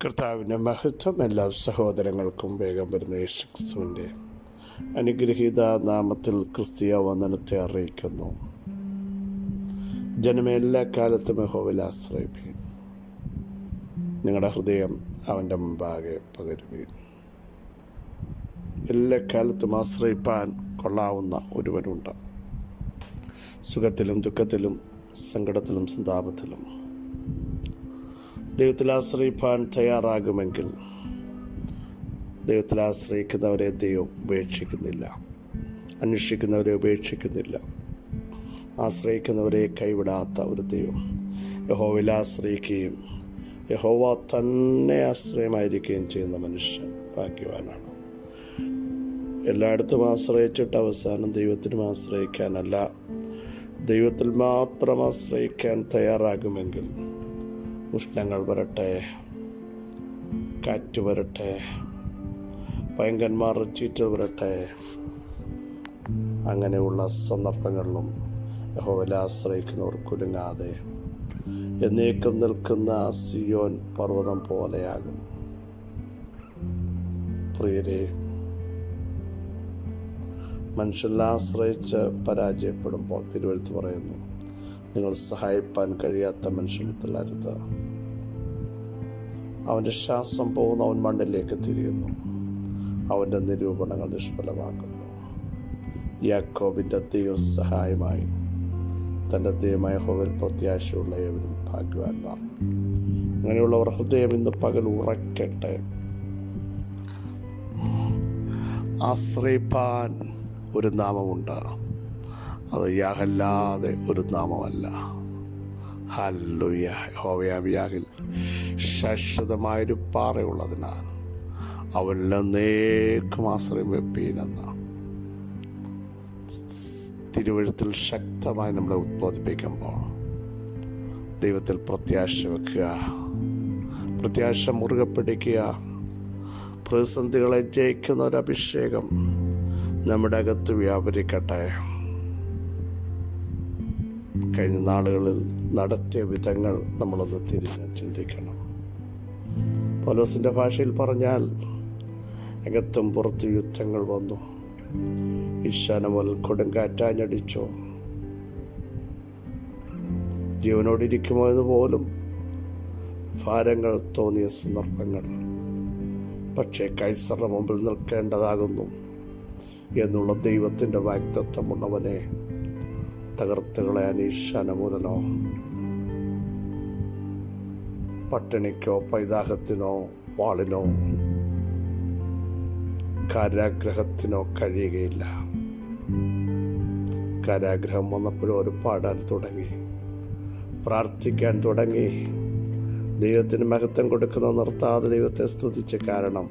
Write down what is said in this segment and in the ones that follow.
കർത്താവിൻ്റെ മഹത്വം എല്ലാ സഹോദരങ്ങൾക്കും വേഗം വരുന്ന യേശുക്രിസ്തുവിൻ്റെ അനുഗ്രഹീത നാമത്തിൽ ക്രിസ്തീയ വന്ദനത്തെ അറിയിക്കുന്നു. ജനമേ, എല്ലാ കാലത്തും യഹോവയിൽ ആശ്രയിപ്പീൻ. നിങ്ങളുടെ ഹൃദയം അവൻ്റെ മുമ്പാകെ പകരുവീൻ. എല്ലാ കാലത്തും ആശ്രയിപ്പാൻ കൊള്ളാവുന്ന ഒരുവനുണ്ട്. സുഖത്തിലും ദുഃഖത്തിലും സങ്കടത്തിലും സന്താപത്തിലും ദൈവത്തിൽ ആശ്രയിപ്പാൻ തയ്യാറാകുമെങ്കിൽ ദൈവത്തിൽ ആശ്രയിക്കുന്നവരെ ദൈവം ഉപേക്ഷിക്കുന്നില്ല, അന്വേഷിക്കുന്നവരെ ഉപേക്ഷിക്കുന്നില്ല, ആശ്രയിക്കുന്നവരെ കൈവിടാത്ത ഒരു ദൈവം. യഹോവയിൽ ആശ്രയിക്കുകയും യഹോവ തന്നെ ആശ്രയമായിരിക്കുകയും ചെയ്യുന്ന മനുഷ്യൻ ഭാഗ്യവാനാണ്. എല്ലായിടത്തും ആശ്രയിച്ചിട്ട് അവസാനം ദൈവത്തിനും ആശ്രയിക്കാനല്ല, ദൈവത്തിൽ മാത്രം ആശ്രയിക്കാൻ തയ്യാറാകുമെങ്കിൽ ഉഷ്ണങ്ങൾ വരട്ടെ, കാറ്റ് വരട്ടെ, ഭയങ്കരന്മാർ ചീറ്റൽ വരട്ടെ, അങ്ങനെയുള്ള സന്ദർഭങ്ങളിലും യഹോവയിൽ ആശ്രയിക്കുന്നവർ കുലുങ്ങാതെ എന്നേക്കും നിൽക്കുന്ന സിയോൻ പർവ്വതം പോലെയാകും. പ്രിയരെ, മനുഷ്യരിൽ ആശ്രയിച്ച് പരാജയപ്പെടുമ്പോൾ തിരുവെഴുത്ത് പറയുന്നു, നിങ്ങൾ സഹായിപ്പാൻ കഴിയാത്ത മനുഷ്യത്തിലരുത്. അവൻ്റെ ശ്വാസം പോകുന്ന അവൻ മണ്ണിലേക്ക് തിരിയുന്നു, അവൻ്റെ നിരൂപണങ്ങൾ നിഷ്ഫലമാക്കുന്നു. യാക്കോബിൻ്റെ ദൈവം സഹായമായി തൻ്റെ ദൈവമായ യഹോവയിൽ പ്രത്യാശയുള്ള ഏവരും ഭാഗ്യവാന്മാർ. അങ്ങനെയുള്ളവർ ഹൃദയം ഇന്ന് പകൽ ഉറക്കട്ടെ. ആശ്രയിപ്പാൻ ഒരു നാമമുണ്ട്, അത് യാഹല്ലാതെ ഒരു നാമമല്ല. ഹല്ലേലൂയ. യഹോവയാം യാഹിൽ ശാശ്വതമായൊരു പാറയുള്ളതിനാൽ അവനിൽ എന്നേക്കും ആശ്രയം വെപ്പീനെന്ന് തിരുവെഴുത്തിൽ ശക്തമായി നമ്മളെ ഉദ്ബോധിപ്പിക്കുമ്പോൾ ദൈവത്തിൽ പ്രത്യാശ വെക്കുക, പ്രത്യാശ മുറുകെ പിടിക്കുക. പ്രതിസന്ധികളെ ജയിക്കുന്ന ഒരു അഭിഷേകം നമ്മുടെ അകത്ത് വ്യാപരിക്കട്ടെ. കഴിഞ്ഞ നാളുകളിൽ നടത്തിയ വിധങ്ങൾ നമ്മളൊന്ന് തിരിഞ്ഞ് ചിന്തിക്കണം. പൗലോസിൻ്റെ ഭാഷയിൽ പറഞ്ഞാൽ, അകത്തും പുറത്തും യുദ്ധങ്ങൾ വന്നു, ഈശാന മുതൽ കൊടുങ്കാറ്റാഞ്ഞടിച്ചോ, ജീവനോടിരിക്കുമോ എന്ന് പോലും ഭാരങ്ങൾ തോന്നിയ സന്ദർഭങ്ങൾ. പക്ഷേ കൈസറുടെ മുമ്പിൽ നിൽക്കേണ്ടതാകുന്നു എന്നുള്ള ദൈവത്തിൻ്റെ വാഗ്ദത്തമുള്ളവനെ തകർത്ത് കളയാൻ ഈശാന മൂലനോ പട്ടിണിക്കോ പൈതാഹത്തിനോ വാളിനോ കാരാഗ്രഹത്തിനോ കഴിയുകയില്ല. കാരാഗ്രഹം വന്നപ്പോഴും ഒരു പാടാൻ തുടങ്ങി, പ്രാർത്ഥിക്കാൻ തുടങ്ങി, ദൈവത്തിന് മഹത്വം കൊടുക്കുന്ന നിർത്താതെ ദൈവത്തെ സ്തുതിച്ച്. കാരണം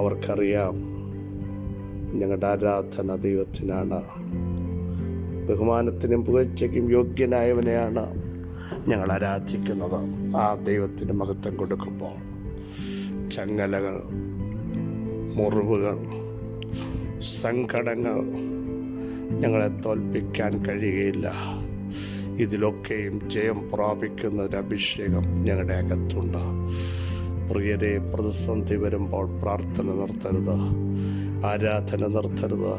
അവർക്കറിയാം, ഞങ്ങളുടെ ആരാധന ദൈവത്തിനാണ്, ബഹുമാനത്തിനും പുകഴ്ചയ്ക്കും യോഗ്യനായവനെയാണ് ഞങ്ങൾ ആരാധിക്കുന്നത്. ആ ദൈവത്തിന് മഹത്വം കൊടുക്കുമ്പോൾ ചങ്ങലകൾ, മുറിവുകൾ, സങ്കടങ്ങൾ ഞങ്ങളെ തോൽപ്പിക്കാൻ കഴിയുകയില്ല. ഇതിലൊക്കെയും ജയം പ്രാപിക്കുന്ന ഒരു അഭിഷേകം ഞങ്ങളുടെ അകത്തുണ്ട്. പ്രിയരെ, പ്രതിസന്ധി വരുമ്പോൾ പ്രാർത്ഥന നിർത്തരുത്, ആരാധന നിർത്തരുത്,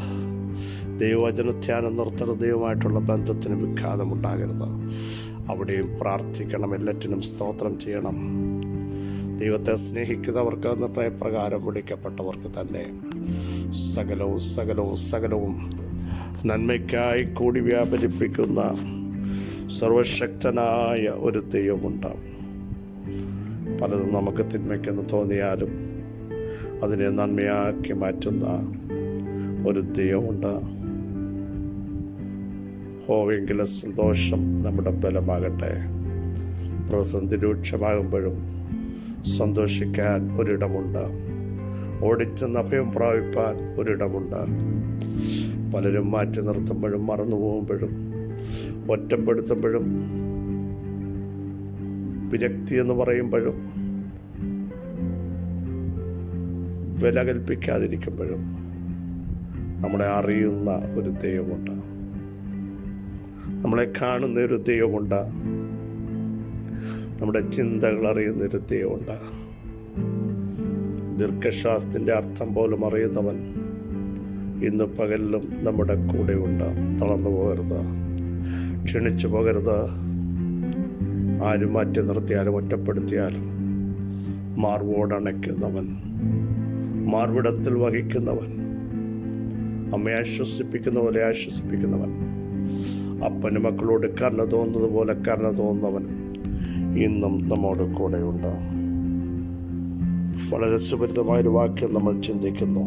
ദൈവവചനധ്യാനം നിർത്തരുത്, ദൈവമായിട്ടുള്ള ബന്ധത്തിന് വിഘാതമുണ്ടാകരുത്. അവിടെയും പ്രാർത്ഥിക്കണം, എല്ലാറ്റിനും സ്തോത്രം ചെയ്യണം. ദൈവത്തെ സ്നേഹിക്കുന്നവർക്ക്, നിർണയപ്രകാരം വിളിക്കപ്പെട്ടവർക്ക് തന്നെ സകലവും നന്മയ്ക്കായി കൂടി വ്യാപരിപ്പിക്കുന്ന സർവശക്തനായ ഒരു ദൈവമുണ്ട്. പലതും നമുക്ക് തിന്മയ്ക്കെന്ന് തോന്നിയാലും അതിനെ നന്മയാക്കി മാറ്റുന്ന ഒരു ദൈവമുണ്ട്. ഹോവെങ്കിലും സന്തോഷം നമ്മുടെ ബലമാകട്ടെ. പ്രതിസന്ധി രൂക്ഷമാകുമ്പോഴും സന്തോഷിക്കാൻ ഒരിടമുണ്ട്, ഓടിച്ചെന്ന് അഭയം പ്രാപിപ്പാൻ ഒരിടമുണ്ട്. പലരും മാറ്റി നിർത്തുമ്പോഴും മറന്നു പോകുമ്പോഴും ഒറ്റപ്പെടുത്തുമ്പോഴും വിരക്തി എന്ന് പറയുമ്പോഴും വില കൽപ്പിക്കാതിരിക്കുമ്പോഴും നമ്മളെ അറിയുന്ന ഒരു ദൈവമുണ്ട്, നമ്മളെ കാണുന്ന ഒരു ദൈവമുണ്ട്, നമ്മുടെ ചിന്തകൾ അറിയുന്നൊരു ദൈവമുണ്ട്. ദീർഘശ്വാസത്തിൻ്റെ അർത്ഥം പോലും അറിയുന്നവൻ ഇന്ന് പകലിലും നമ്മുടെ കൂടെയുണ്ട്. തളർന്നു പോകരുത്, ക്ഷണിച്ചു പോകരുത്. ആരും മാറ്റി നിർത്തിയാലും ഒറ്റപ്പെടുത്തിയാലും മാർവോടണയ്ക്കുന്നവൻ, മാർവിടത്തിൽ വഹിക്കുന്നവൻ, അമ്മയെ ആശ്വസിപ്പിക്കുന്ന പോലെ ആശ്വസിപ്പിക്കുന്നവൻ, അപ്പന് മക്കളോട് കരുണ തോന്നുന്നത് പോലെ കരുണ തോന്നുന്നവൻ ഇന്നും നമ്മോട് കൂടെയുണ്ട്. വളരെ സുപരിതമായൊരു വാക്യം നമ്മൾ ചിന്തിക്കുന്നു.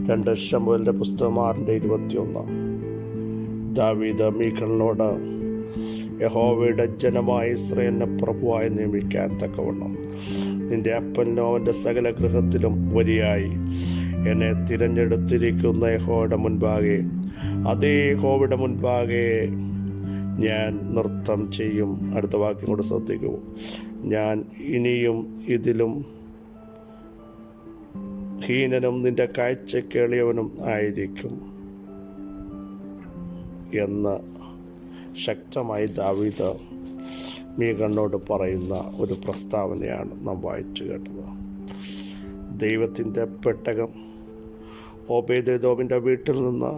2 ശമൂവേലിന്റെ പുസ്തകം 6:21. ദാവീദ് മീഖളിനോട്, യഹോവയുടെ ജനമായ ഇസ്രായേലിനെ പ്രഭുവായി നിയമിക്കാൻ തക്കവണ്ണം നിന്റെ അപ്പനും അവൻ്റെ സകല ഗൃഹത്തിലും വരിയായി എന്നെ തിരഞ്ഞെടുത്തിരിക്കുന്ന യഹോവയുടെ മുൻപാകെ, അതേ യഹോവയുടെ മുൻപാകെ ഞാൻ നൃത്തം ചെയ്യും. അടുത്ത വാക്യം കൂടെ ശ്രദ്ധിക്കൂ. ഞാൻ ഇനിയും ഇതിലും ഹീനനും നിന്റെ കാഴ്ചയ്ക്ക് എളിയവനും ആയിരിക്കും എന്ന് ശക്തമായി ദാവീദ് മീഖളിനോട് പറയുന്ന ഒരു പ്രസ്താവനയാണ് നാം വായിച്ചു കേട്ടത്. ദൈവത്തിൻ്റെ പെട്ടകം ഓബേദെദോമിൻ്റെ വീട്ടിൽ നിന്ന്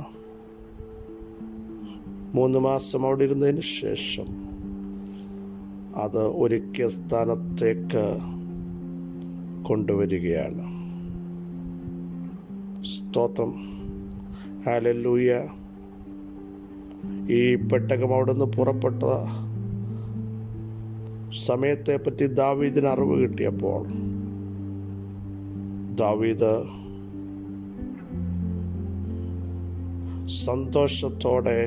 3 മാസം അവിടെ ഇരുന്നതിന് ശേഷം അത് ഒരുക്കിയ സ്ഥാനത്തേക്ക് കൊണ്ടുവരികയാണ്. സ്തോത്രം, ഹല്ലേലൂയ. ഈ പെട്ടകം അവിടെ നിന്ന് പുറപ്പെട്ട സമയത്തെ പറ്റി ദാവീദിന് അറിവ് കിട്ടിയപ്പോൾ ദാവീദ് സന്തോഷത്തോടെ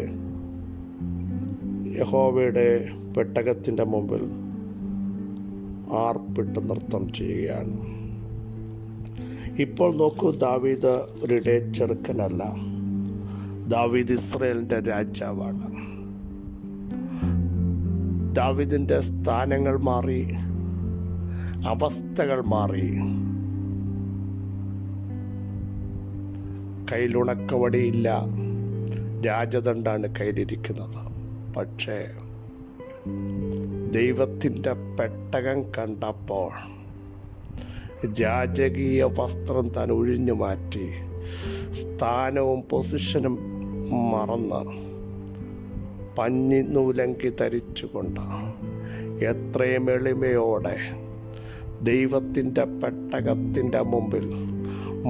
യഹോവയുടെ പെട്ടകത്തിൻ്റെ മുമ്പിൽ ആർപ്പിട്ട് നൃത്തം ചെയ്യുകയാണ്. ഇപ്പോൾ നോക്കൂ, ദാവീദ് ഒരു ചെറുക്കനല്ല. ദാവീദ് ഇസ്രായേലിൻ്റെ രാജാവാണ്. ദാവീദിൻ്റെ സ്ഥാനങ്ങൾ മാറി, അവസ്ഥകൾ മാറി. കയ്യിലുണക്കവടിയില്ല, രാജദണ്ഡാണ് കയ്യിലിരിക്കുന്നത്. പക്ഷേ ദൈവത്തിൻ്റെ പെട്ടകം കണ്ടപ്പോൾ രാജകീയ വസ്ത്രം താൻ ഒഴിഞ്ഞു മാറ്റി, സ്ഥാനവും പൊസിഷനും മറന്ന് പഞ്ഞി നൂലങ്കി ധരിച്ചുകൊണ്ട് എത്രയും എളിമയോടെ ദൈവത്തിൻ്റെ പെട്ടകത്തിൻ്റെ മുമ്പിൽ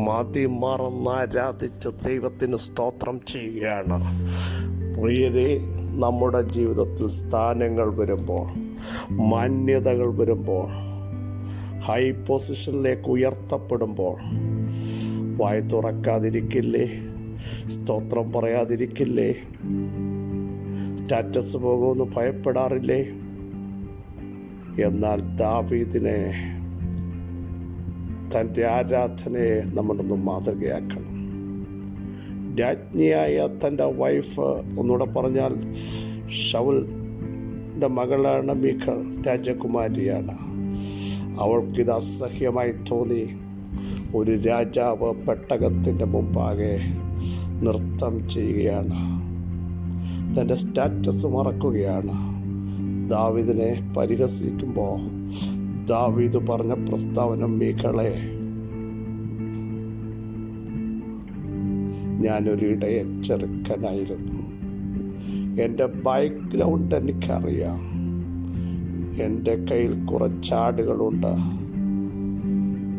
മതിമറന്ന് ആരാധിച്ച് ദൈവത്തിന് സ്തോത്രം ചെയ്യുകയാണ്. പ്രിയരെ, നമ്മുടെ ജീവിതത്തിൽ സ്ഥാനങ്ങൾ വരുമ്പോൾ, മാന്യതകൾ വരുമ്പോൾ, ഹൈ പൊസിഷനിലേക്ക് ഉയർത്തപ്പെടുമ്പോൾ വായ തുറക്കാതിരിക്കില്ലേ? സ്തോത്രം പറയാതിരിക്കില്ലേ? സ്റ്റാറ്റസ് പോകുമെന്ന് ഭയപ്പെടാറില്ലേ? എന്നാൽ ദാവീദിനെ, തൻ്റെ ആരാധനയെ നമ്മളൊന്ന് മാതൃകയാക്കണം. രാജ്ഞിയായ തൻ്റെ വൈഫ്, ഒന്നുകൂടെ പറഞ്ഞാൽ ശൗലിൻ്റെ മകളാണ് മീഖൾ, രാജകുമാരിയാണ്. അവൾക്കിത് അസഹ്യമായി തോന്നി. ഒരു രാജാവ് പെട്ടകത്തിൻ്റെ മുമ്പാകെ നൃത്തം ചെയ്യുകയാണ്, തൻ്റെ സ്റ്റാറ്റസ് മറക്കുകയാണ്. ദാവീദിനെ പരിഹസിക്കുമ്പോൾ ദാവീദ് പറഞ്ഞ പ്രസ്താവന, മീഖളെ, ഞാനൊരു ഇടയ ചെറുക്കനായിരുന്നു. എൻ്റെ ബാക്ക്ഗ്രൗണ്ട് എനിക്കറിയാം. എൻ്റെ കയ്യിൽ കുറച്ചാടുകളുണ്ട്.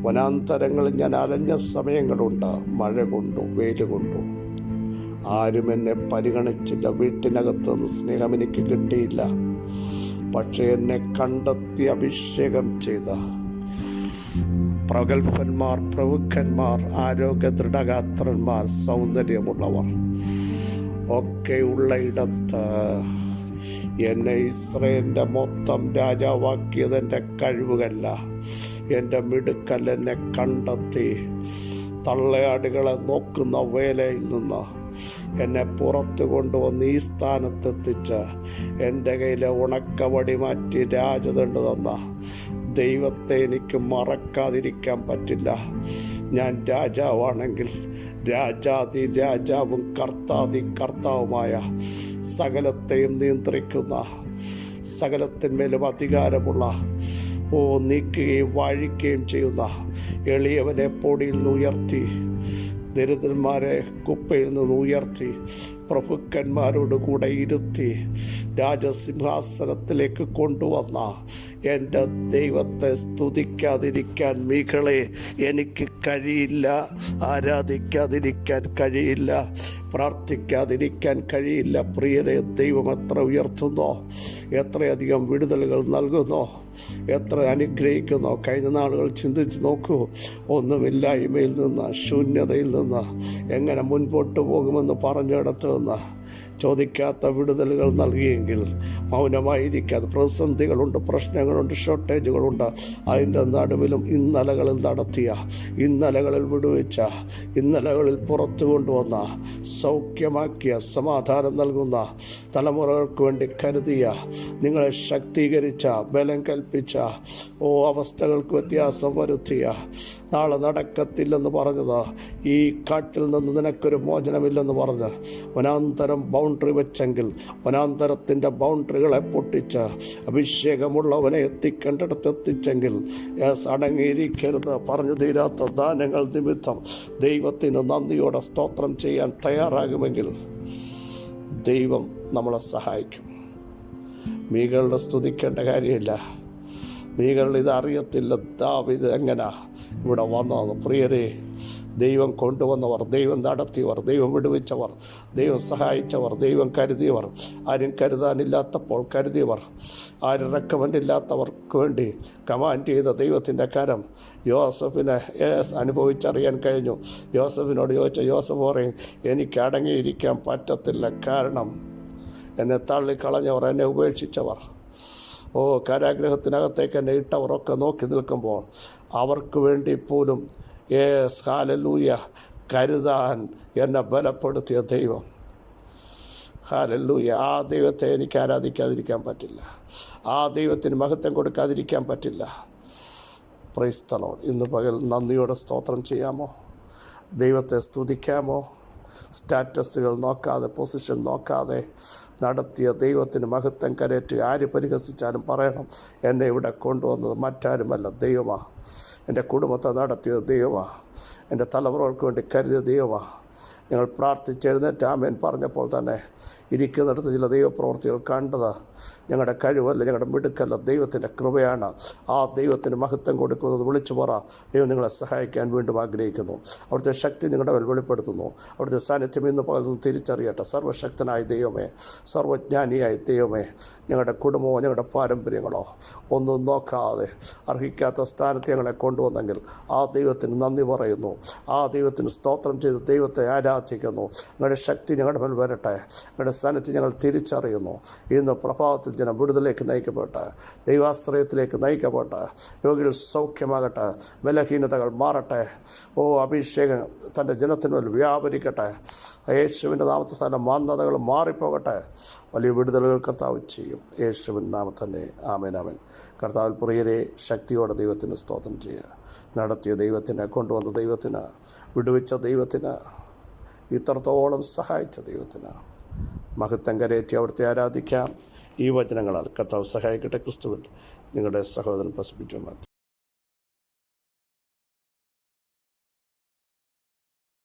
വനാന്തരങ്ങളിൽ ഞാൻ അലഞ്ഞ സമയങ്ങളുണ്ട്. മഴ കൊണ്ടും വെയിൽ കൊണ്ടും ആരും എന്നെ പരിഗണിച്ചില്ല. വീട്ടിനകത്ത് നിന്ന് സ്നേഹം എനിക്ക് കിട്ടിയില്ല. പക്ഷെ എന്നെ കണ്ടെത്തി അഭിഷേകം ചെയ്ത പ്രഗത്ഭന്മാർ, പ്രമുഖന്മാർ, ആരോഗ്യ ദൃഢഗാത്രന്മാർ, സൗന്ദര്യമുള്ളവർ ഒക്കെ ഉള്ള ഇടത്ത് എന്നെ ഇസ്രായേലിൻ്റെ മൊത്തം രാജാവാക്കിയത് എൻ്റെ കഴിവുകല്ല, എൻ്റെ മിടുക്കൽ. എന്നെ കണ്ടെത്തി തള്ളയാടുകളെ നോക്കുന്ന വേലയിൽ നിന്ന് എന്നെ പുറത്തു കൊണ്ടുവന്ന് ഈ സ്ഥാനത്തെത്തിച്ച് എൻ്റെ കയ്യിലെ ഉണക്കവടി മാറ്റി രാജദണ്ഡ് തന്ന ദൈവത്തെ എനിക്ക് മറക്കാതിരിക്കാൻ പറ്റില്ല. ഞാൻ രാജാവാണെങ്കിൽ രാജാതി രാജാവും കർത്താതി കർത്താവുമായ സകലത്തെയും നിയന്ത്രിക്കുന്ന, സകലത്തിന്മേലും അധികാരമുള്ള നീക്കുകയും വാഴിക്കുകയും ചെയ്യുന്ന എളിയവനെ പൊടിയിൽ നിന്ന് ഉയർത്തി, ദരിദ്രന്മാരെ കുപ്പയിൽ നിന്ന് ഉയർത്തി, പ്രഭുക്കന്മാരോട് കൂടെ ഇരുത്തി രാജസിംഹാസനത്തിലേക്ക് കൊണ്ടുവന്ന എൻ്റെ ദൈവത്തെ സ്തുതിക്കാതിരിക്കാൻ മീകളെ എനിക്ക് കഴിയില്ല, ആരാധിക്കാതിരിക്കാൻ കഴിയില്ല, പ്രാർത്ഥിക്കാതിരിക്കാൻ കഴിയില്ല. പ്രിയരെ, ദൈവം എത്ര ഉയർത്തുന്നോ, എത്രയധികം വിടുതലുകൾ നൽകുന്നോ, എത്ര അനുഗ്രഹിക്കുന്നോ. കഴിഞ്ഞ നാളുകൾ ചിന്തിച്ച് നോക്കൂ. ഒന്നുമില്ലായ്മയിൽ നിന്ന്, ശൂന്യതയിൽ നിന്ന് എങ്ങനെ മുൻപോട്ട് പോകുമെന്ന് പറഞ്ഞിടത്ത് നിന്ന് ചോദിക്കാത്ത വിടുതലുകൾ നൽകിയെങ്കിൽ മൗനമായിരിക്കാതെ. പ്രതിസന്ധികളുണ്ട്, പ്രശ്നങ്ങളുണ്ട്, ഷോർട്ടേജുകളുണ്ട്. അതിൻ്റെ നടുവിലും ഇന്നലകളിൽ നടത്തിയ, ഇന്നലകളിൽ വിടുവിച്ച, ഇന്നലകളിൽ പുറത്തു കൊണ്ടുവന്ന, സൗഖ്യമാക്കിയ, സമാധാനം നൽകുന്ന, തലമുറകൾക്ക് വേണ്ടി കരുതിയ, നിങ്ങളെ ശക്തീകരിച്ച, ബലം കൽപ്പിച്ച, അവസ്ഥകൾക്ക് വ്യത്യാസം വരുത്തിയ, നാളെ നടക്കത്തില്ലെന്ന് പറഞ്ഞത്, ഈ കാട്ടിൽ നിന്ന് നിനക്കൊരു മോചനമില്ലെന്ന് പറഞ്ഞ് വനാന്തരം ബൗണ്ടറി വെച്ചെങ്കിൽ വനാന്തരത്തിൻ്റെ ബൗണ്ടറികളെ പൊട്ടിച്ച് അഭിഷേകമുള്ളവനെ എത്തിക്കേണ്ടിടത്ത് എത്തിച്ചെങ്കിൽ അടങ്ങിയിരിക്കരുത്. പറഞ്ഞു തീരാത്ത ദാനങ്ങൾ നിമിത്തം ദൈവത്തിന് നന്ദിയോടെ സ്തോത്രം ചെയ്യാൻ തയ്യാറാകുമെങ്കിൽ ദൈവം നമ്മളെ സഹായിക്കും. മീകളുടെ സ്തുതിക്കേണ്ട കാര്യമില്ല. മീകൾ ഇതറിയത്തില്ല ദാവീദ് എങ്ങനാ ഇവിടെ വന്നതെന്ന്. പ്രിയരെ, ദൈവം കൊണ്ടുവന്നവർ, ദൈവം നടത്തിയവർ, ദൈവം വിടുവിച്ചവർ, ദൈവം സഹായിച്ചവർ, ദൈവം കരുതിയവർ, ആരും കരുതാനില്ലാത്തപ്പോൾ കരുതിയവർ, ആരും റെക്കമെൻഡ് ഇല്ലാത്തവർക്ക് വേണ്ടി കമാൻഡ് ചെയ്ത ദൈവത്തിൻ്റെ കരം യോസഫിനെ അനുഭവിച്ചറിയാൻ കഴിഞ്ഞു. യോസഫിനോട് ചോദിച്ച യോസഫ് പറയും, എനിക്ക് അടങ്ങിയിരിക്കാൻ പറ്റത്തില്ല, കാരണം എന്നെ തള്ളിക്കളഞ്ഞവർ, എന്നെ ഉപേക്ഷിച്ചവർ, കാരാഗ്രഹത്തിനകത്തേക്ക് എന്നെ ഇട്ടവരൊക്കെ നോക്കി നിൽക്കുമ്പോൾ അവർക്ക് വേണ്ടി പോലും ഹല്ലേലൂയ കരുതാൻ എന്നെ ബലപ്പെടുത്തിയ ദൈവം. ഹല്ലേലൂയ. ആ ദൈവത്തെ എനിക്ക് ആരാധിക്കാതിരിക്കാൻ പറ്റില്ല, ആ ദൈവത്തിന് മഹത്വം കൊടുക്കാതിരിക്കാൻ പറ്റില്ല. Praise the Lord. ഇന്ന് പകൽ നന്ദിയോടെ സ്തോത്രം ചെയ്യാമോ? ദൈവത്തെ സ്തുതിക്കാമോ? സ്റ്റാറ്റസുകൾ നോക്കാതെ, പൊസിഷൻ നോക്കാതെ നടത്തിയ ദൈവത്തിന് മഹത്വം കരേറ്റ്. ആര് പരിഹസിച്ചാലും പറയണം, എന്നെ ഇവിടെ കൊണ്ടുവന്നത് മറ്റാരുമല്ല, ദൈവമാണ്. എൻ്റെ കുടുംബത്തെ നടത്തിയത് ദൈവമാണ്. എൻ്റെ തലമുറകൾക്ക് വേണ്ടി കരുതിയ ദൈവമാണ്. ഞങ്ങൾ പ്രാർത്ഥിച്ചെഴുന്നേറ്റ് ആമേൻ പറഞ്ഞപ്പോൾ തന്നെ ഇരിക്കുന്നിടത്ത് ചില ദൈവപ്രവൃത്തികൾ കണ്ടത് ഞങ്ങളുടെ കഴിവല്ല, ഞങ്ങളുടെ മിടുക്കല്ല, ദൈവത്തിൻ്റെ കൃപയാണ്. ആ ദൈവത്തിന് മഹത്വം കൊടുക്കുന്നത് വിളിച്ചു പറ. ദൈവം നിങ്ങളെ സഹായിക്കാൻ വീണ്ടും ആഗ്രഹിക്കുന്നു. അവിടുത്തെ ശക്തി നിങ്ങളുടെ മേൽ വെളിപ്പെടുത്തുന്നു. അവിടുത്തെ സാന്നിധ്യം ഇന്ന് പകർന്ന് തിരിച്ചറിയട്ടെ. സർവ്വശക്തനായ ദൈവമേ, സർവ്വജ്ഞാനിയായ ദൈവമേ, ഞങ്ങളുടെ കുടുംബമോ ഞങ്ങളുടെ പാരമ്പര്യങ്ങളോ ഒന്നും നോക്കാതെ അർഹിക്കാത്ത സ്ഥാനത്ത് ഞങ്ങളെ കൊണ്ടുവന്നെങ്കിൽ ആ ദൈവത്തിന് നന്ദി പറയുന്നു. ആ ദൈവത്തിന് സ്തോത്രം ചെയ്ത് ദൈവത്തെ ആരാധിക്കുന്നു. ഞങ്ങളുടെ ശക്തി ഞങ്ങളുടെ മേൽ വരട്ടെ. ഞങ്ങളുടെ സ്ഥാനത്ത് ഞങ്ങൾ തിരിച്ചറിയുന്നു. ഇന്ന് പ്രഭാതത്തിൽ ജനം വിടുതലേക്ക് നയിക്കപ്പെട്ട്, ദൈവാശ്രയത്തിലേക്ക് നയിക്കപ്പെട്ട്, രോഗികൾ സൗഖ്യമാകട്ടെ, ബലഹീനതകൾ മാറട്ടെ. അഭിഷേകം തൻ്റെ ജനത്തിനുമേൽ വ്യാപരിക്കട്ടെ. യേശുവിൻ്റെ നാമത്തെ സ്ഥാനം മാന്യതകൾ മാറിപ്പോകട്ടെ. വലിയ വിടുതലുകൾ കർത്താവ് ചെയ്യും. യേശുവിൻ നാമത്തന്നെ ആമേൻ ആമേൻ. കർത്താവിൽ പ്രിയരെ, ശക്തിയോടെ ദൈവത്തിന് സ്തോത്രം ചെയ്യുക. നടത്തിയ ദൈവത്തിന്, കൊണ്ടുവന്ന ദൈവത്തിന്, വിടുവിച്ച ദൈവത്തിന്, ഇത്രത്തോളം സഹായിച്ച ദൈവത്തിന് മഹത്വം കരേറ്റി അവിടുത്തെ ആരാധിക്കാം. ഈ വചനങ്ങളാൽ കർത്താവ് സഹായിക്കട്ടെ. ക്രിസ്തുവിൽ നിങ്ങളുടെ സഹോദരൻ പ്രസവിച്ചു.